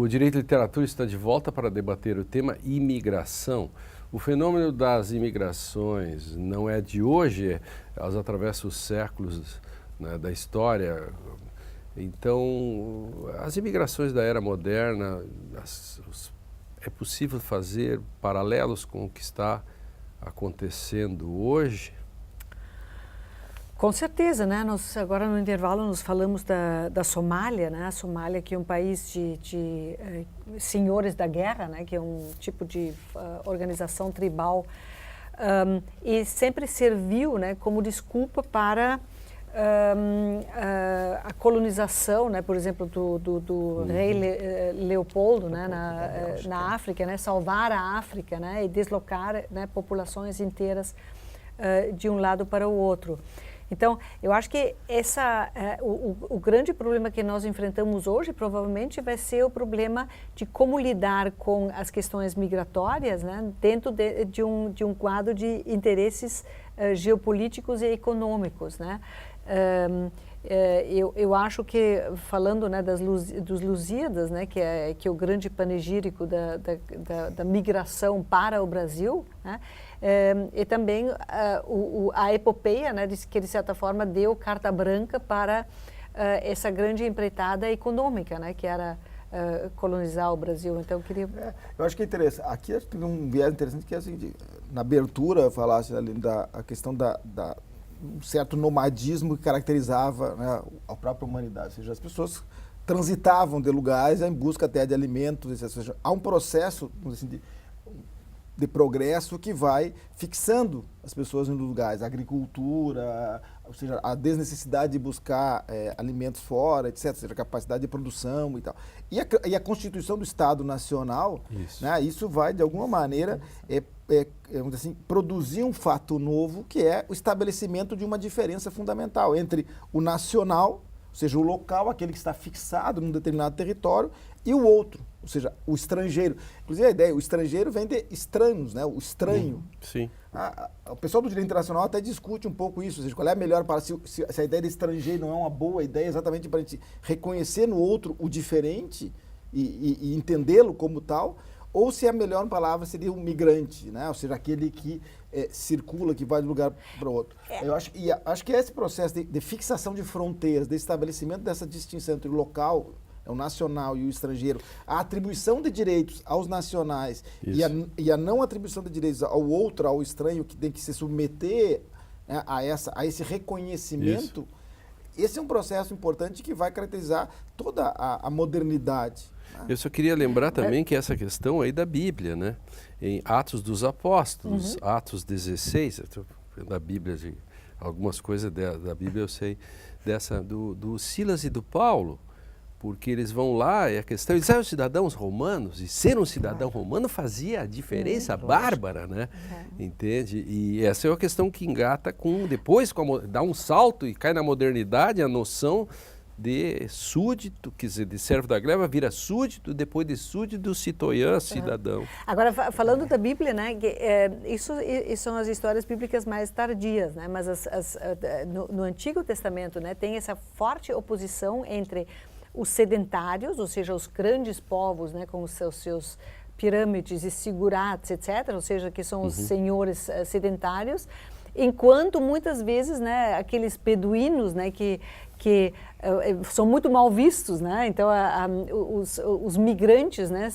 O Direito e Literatura está de volta para debater o tema imigração. O fenômeno das imigrações não é de hoje, elas atravessam os séculos, né, da história. Então, as imigrações da era moderna, é possível fazer paralelos com o que está acontecendo hoje? Com certeza, né? Nós agora no intervalo nos falamos da Somália, né? A Somália que é um país de senhores da guerra, né? Que é um tipo de organização tribal e sempre serviu, né, como desculpa para a colonização, né? Por exemplo, do rei Leopoldo, né? Na África, né? Salvar a África, né? E deslocar, né, populações inteiras de um lado para o outro. Então, eu acho que o grande problema que nós enfrentamos hoje provavelmente vai ser o problema de como lidar com as questões migratórias, né, dentro de um quadro de interesses geopolíticos e econômicos, né. Eu acho que, falando, né, dos Lusíadas, né, que é o grande panegírico da migração para o Brasil, né, e também a epopeia, né, que de certa forma deu carta branca para essa grande empreitada econômica, né, que era colonizar o Brasil. Então eu queria... eu acho que é interessante. Aqui tem um viés interessante que é assim, na abertura falasse ali a questão um certo nomadismo que caracterizava, né, a própria humanidade. Ou seja, as pessoas transitavam de lugares em busca até de alimentos. Ou seja, há um processo, vamos dizer assim, de progresso que vai fixando as pessoas em lugares, a agricultura, ou seja, a desnecessidade de buscar alimentos fora, etc., ou seja, a capacidade de produção e tal. E a Constituição do Estado Nacional, isso vai, de alguma maneira, vamos dizer assim, produzir um fato novo, que é o estabelecimento de uma diferença fundamental entre o nacional, ou seja, o local, aquele que está fixado num determinado território, e o outro, ou seja, o estrangeiro. Inclusive a ideia, o estrangeiro vem de estranhos, né? O estranho. Sim. O pessoal do direito internacional até discute um pouco isso, ou seja, qual é a melhor para se a ideia de estrangeiro não é uma boa ideia, exatamente para a gente reconhecer no outro o diferente e entendê-lo como tal, ou se a melhor palavra seria um migrante, né? Ou seja, aquele que circula, que vai de um lugar para o outro. Eu acho que esse processo de fixação de fronteiras, de estabelecimento dessa distinção entre o local, o nacional e o estrangeiro, a atribuição de direitos aos nacionais e a não atribuição de direitos ao outro, ao estranho, que tem que se submeter, né, a esse reconhecimento, esse é um processo importante que vai caracterizar toda a modernidade. Né? Eu só queria lembrar também que essa questão aí da Bíblia, né? Em Atos dos Apóstolos, Atos 16, da Bíblia, algumas coisas da Bíblia eu sei, do Silas e do Paulo, porque eles vão lá e a questão, eles eram cidadãos romanos, e ser um cidadão romano fazia a diferença bárbara, né? Entende? E essa é uma questão que engata depois dá um salto e cai na modernidade a noção de súdito, quer dizer, de servo da gleba vira súdito, depois de súdito, citoyen, cidadão. Agora, falando da Bíblia, né, isso são as histórias bíblicas mais tardias, né, mas no Antigo Testamento, né, tem essa forte oposição entre os sedentários, ou seja, os grandes povos, né, com os seus pirâmides e sigurates, etc., ou seja, que são os senhores sedentários, enquanto muitas vezes, né, aqueles beduínos, né, que são muito mal vistos, né, então os migrantes, né,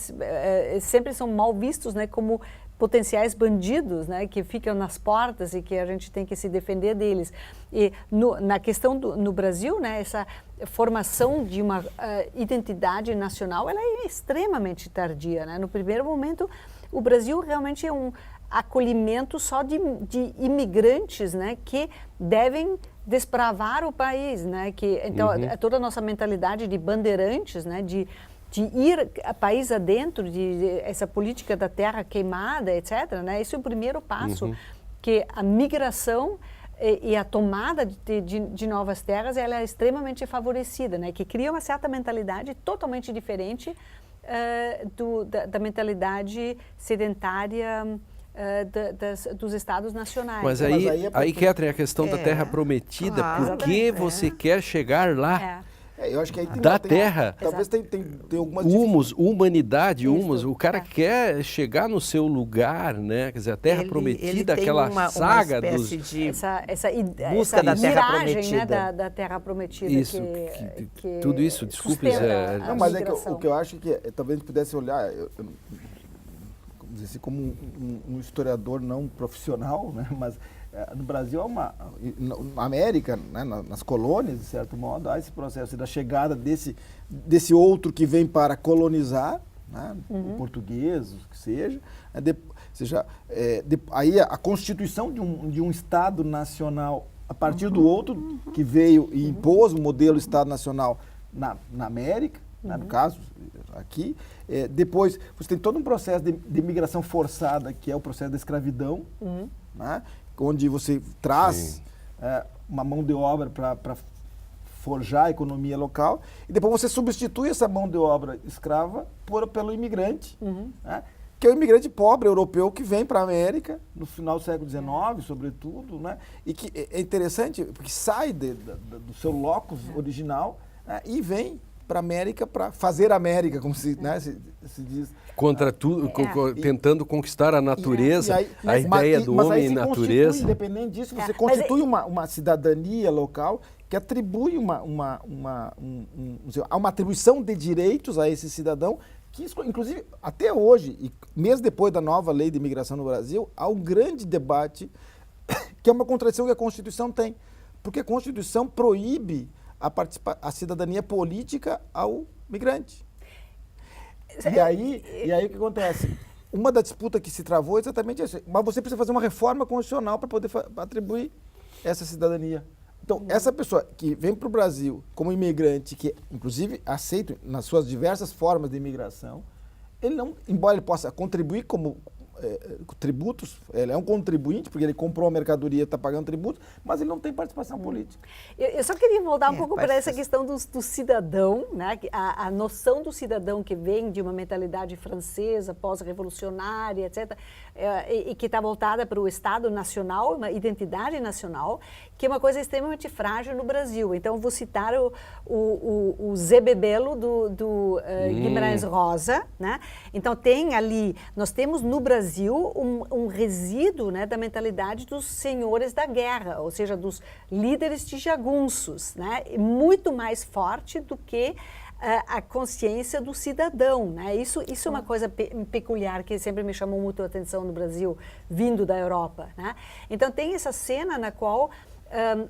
sempre são mal vistos, né, como potenciais bandidos, né, que ficam nas portas e que a gente tem que se defender deles. E na questão no Brasil, né, essa formação de uma identidade nacional, ela é extremamente tardia, né? No primeiro momento, o Brasil realmente é um acolhimento só de imigrantes, né, que devem desbravar o país, né? Então, toda a nossa mentalidade de bandeirantes, né, de ir a país adentro, essa política da terra queimada, etc., né? Esse é o primeiro passo, que a migração e a tomada de novas terras, ela é extremamente favorecida, né? Que cria uma certa mentalidade totalmente diferente da mentalidade sedentária dos estados nacionais. Mas aí Catherine, a questão da terra prometida, por que você quer chegar lá? Eu acho que aí da terra. Talvez tem alguma Humus, humanidade, Isso, humus. O cara quer chegar no seu lugar, né? Quer dizer, a terra prometida, tem aquela saga uma dos... de busca da terra miragem, prometida. né, da terra prometida. Isso, que tudo isso, desculpe, sustenta Zé. a Não, mas é que migração. o que eu acho que talvez a gente pudesse olhar, vamos dizer assim, como um historiador não profissional, né? Mas no Brasil, na América, né? Nas colônias, de certo modo, há esse processo da chegada desse outro que vem para colonizar, né? O português, o que seja, aí a constituição de um Estado nacional a partir do outro que veio e impôs o modelo Estado Nacional na América, né, no caso aqui. Depois você tem todo um processo de imigração forçada, que é o processo da escravidão, né, onde você traz uma mão de obra para forjar a economia local, e depois você substitui essa mão de obra escrava pelo imigrante, né, que é o imigrante pobre europeu que vem para a América no final do século XIX, sobretudo, né? E que é interessante, porque sai do seu locus original, né? E vem para a América para fazer América, como se diz. Contra tudo, tentando conquistar a natureza, a ideia do homem e natureza. Independente disso, você constitui uma cidadania local que atribui há uma atribuição de direitos a esse cidadão, que, inclusive, até hoje, e mesmo depois da nova lei de imigração no Brasil, há um grande debate, que é uma contradição que a Constituição tem. Porque a Constituição proíbe a cidadania política ao migrante. E aí o que acontece? Uma da disputa que se travou é exatamente isso. Mas você precisa fazer uma reforma constitucional para poder atribuir essa cidadania. Então, essa pessoa que vem para o Brasil como imigrante, que inclusive aceita nas suas diversas formas de imigração, ele não, embora ele possa contribuir como tributos, ele é um contribuinte, porque ele comprou a mercadoria e está pagando tributos, mas ele não tem participação política. Eu só queria voltar um pouco para essa questão do cidadão, né? A noção do cidadão que vem de uma mentalidade francesa, pós-revolucionária, etc., e que está voltada para o Estado nacional, uma identidade nacional, que é uma coisa extremamente frágil no Brasil. Então, vou citar o Zé Bebelo do Guimarães Rosa, né? Então, nós temos no Brasil um resíduo, né, da mentalidade dos senhores da guerra, ou seja, dos líderes de jagunços, né? Muito mais forte do que a consciência do cidadão, né? Isso é uma coisa peculiar que sempre me chamou muito a atenção no Brasil, vindo da Europa, né? Então tem essa cena na qual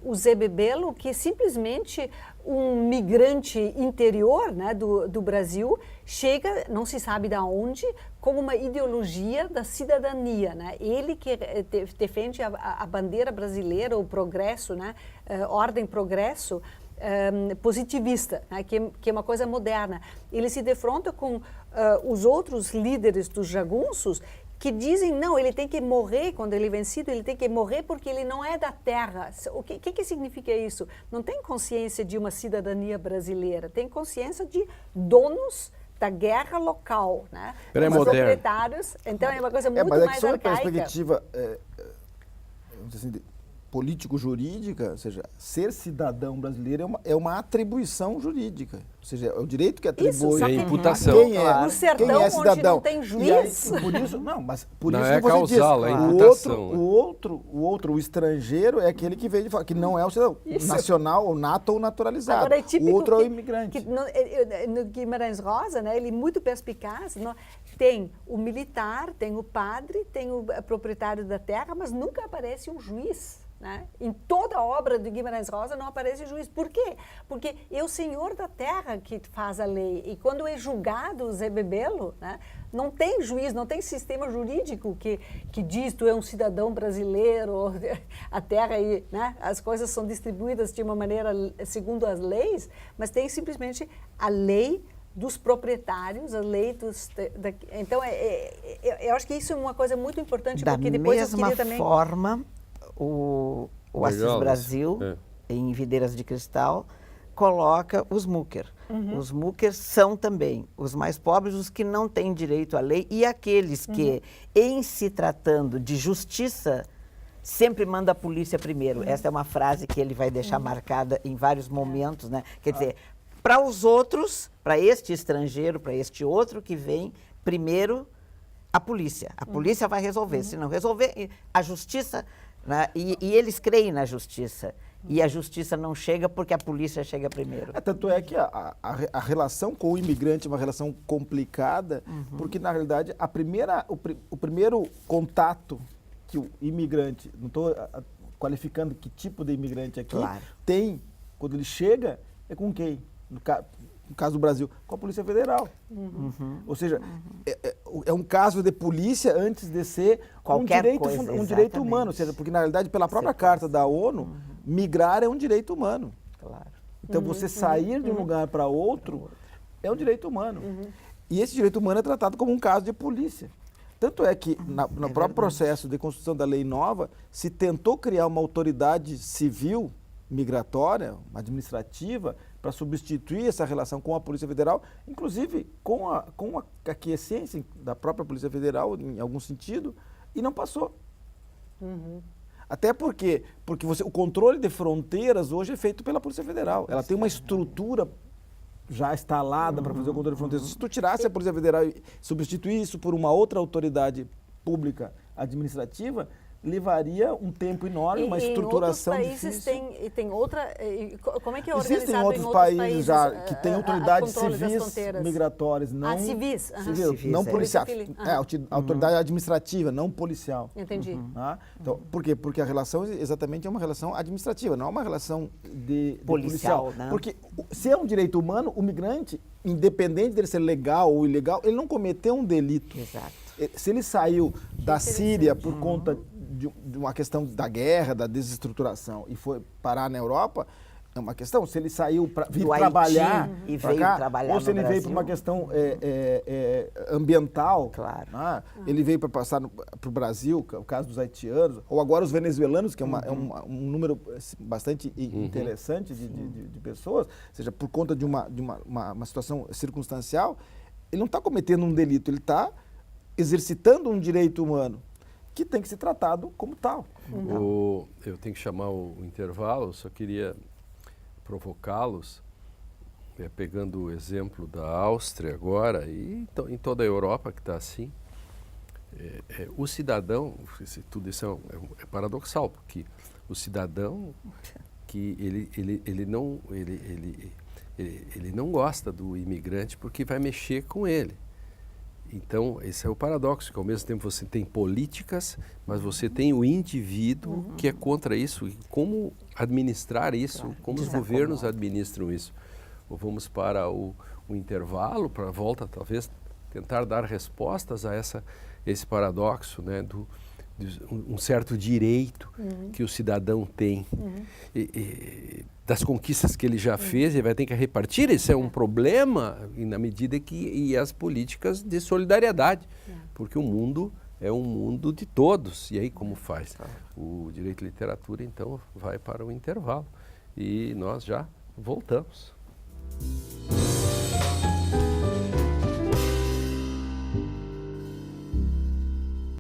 o Zé Bebelo, que é simplesmente um migrante interior, né, do Brasil, chega, não se sabe de onde, com uma ideologia da cidadania, né? Ele que defende a bandeira brasileira, o progresso, né, ordem progresso, positivista, né, que é uma coisa moderna. Ele se defronta com os outros líderes dos jagunços que dizem, não, ele tem que morrer, quando ele é vencido, ele tem que morrer porque ele não é da terra. O que significa isso? Não tem consciência de uma cidadania brasileira, tem consciência de donos da guerra local, né? Os proprietários, então é uma coisa muito mais arcaica. Mas sob a perspectiva assim, político-jurídica, ou seja, ser cidadão brasileiro é uma atribuição jurídica. Ou seja, é o direito que atribui a imputação. No sertão, quem é cidadão, onde não tem juiz. Aí, por isso, não isso é que você causal, diz, é imputação. o estrangeiro é aquele que veio de fora, que não é o cidadão nacional, ou nato ou naturalizado. Agora, é típico o outro é o imigrante. No Guimarães Rosa, né, ele é muito perspicaz, tem o militar, tem o padre, tem o proprietário da terra, mas nunca aparece um juiz. Né? Em toda a obra de Guimarães Rosa não aparece juiz. Por quê? Porque é o senhor da terra que faz a lei. E quando é julgado o Zé Bebelo, né, não tem juiz, não tem sistema jurídico que diz tu é um cidadão brasileiro, a terra, né, as coisas são distribuídas de uma maneira segundo as leis, mas tem simplesmente a lei dos proprietários, a lei dos... Então, eu acho que isso é uma coisa muito importante, porque depois eu queria também... Da mesma forma... O Assis Brasil, em Videiras de Cristal, coloca os mucker. Os mucker são também os mais pobres, os que não têm direito à lei e aqueles que, em se tratando de justiça, sempre manda a polícia primeiro. Essa é uma frase que ele vai deixar marcada em vários momentos, né? Quer dizer, para os outros, para este estrangeiro, para este outro que vem, primeiro a polícia. A polícia vai resolver. Se não resolver, a justiça, né? E eles creem na justiça. E a justiça não chega porque a polícia chega primeiro. Tanto é que a relação com o imigrante é uma relação complicada, porque, na realidade, o primeiro contato que o imigrante, não estou qualificando que tipo de imigrante aqui, tem, quando ele chega, é com quem? No caso do Brasil, com a Polícia Federal. Ou seja, é um caso de polícia antes de ser um direito humano. Ou seja, porque, na realidade, pela própria Carta da ONU, migrar é um direito humano. Claro. Então, você sair de um lugar para outro é um direito humano. E esse direito humano é tratado como um caso de polícia. Tanto é que, no próprio processo de construção da lei nova, se tentou criar uma autoridade civil migratória, administrativa, para substituir essa relação com a Polícia Federal, inclusive com a aquiescência da própria Polícia Federal, em algum sentido, e não passou. Até porque o controle de fronteiras hoje é feito pela Polícia Federal. Ela tem uma estrutura já instalada para fazer o controle de fronteiras. Se tu tirasse a Polícia Federal e substituir isso por uma outra autoridade pública administrativa, levaria um tempo enorme, uma estruturação difícil. Em outros países tem outra... Como é que é organizado Existem outros em outros países já que têm autoridades civis migratórias, não civis, não policiais. Autoridade administrativa, não policial. Entendi. Então, por quê? Porque a relação exatamente é uma relação administrativa, não é uma relação de policial. Né? Porque se é um direito humano, o migrante, independente dele ser legal ou ilegal, ele não cometeu um delito. Exato. Se ele saiu da Síria por conta de uma questão da guerra, da desestruturação, e foi parar na Europa, é uma questão. Se ele saiu para vir trabalhar e veio trabalhar ou se ele veio por uma questão ambiental, ele veio para passar para o Brasil, o caso dos haitianos, ou agora os venezuelanos, que é um número bastante interessante de pessoas, ou seja, por conta de uma situação circunstancial, ele não está cometendo um delito, ele está exercitando um direito humano que tem que ser tratado como tal. Eu tenho que chamar o intervalo, só queria provocá-los, pegando o exemplo da Áustria agora e em toda a Europa que está assim. O cidadão, tudo isso é paradoxal, porque o cidadão que ele não gosta do imigrante porque vai mexer com ele. Então, esse é o paradoxo, que ao mesmo tempo você tem políticas, mas você tem o indivíduo que é contra isso. E como administrar isso, como os governos administram isso. Ou vamos para o intervalo, para a volta, talvez, tentar dar respostas a esse paradoxo, né, de um certo direito que o cidadão tem. Das conquistas que ele já fez, ele vai ter que repartir, isso é um problema na medida e as políticas de solidariedade, porque o mundo é um mundo de todos, e aí como faz? O Direito e Literatura, então, vai para o intervalo, e nós já voltamos.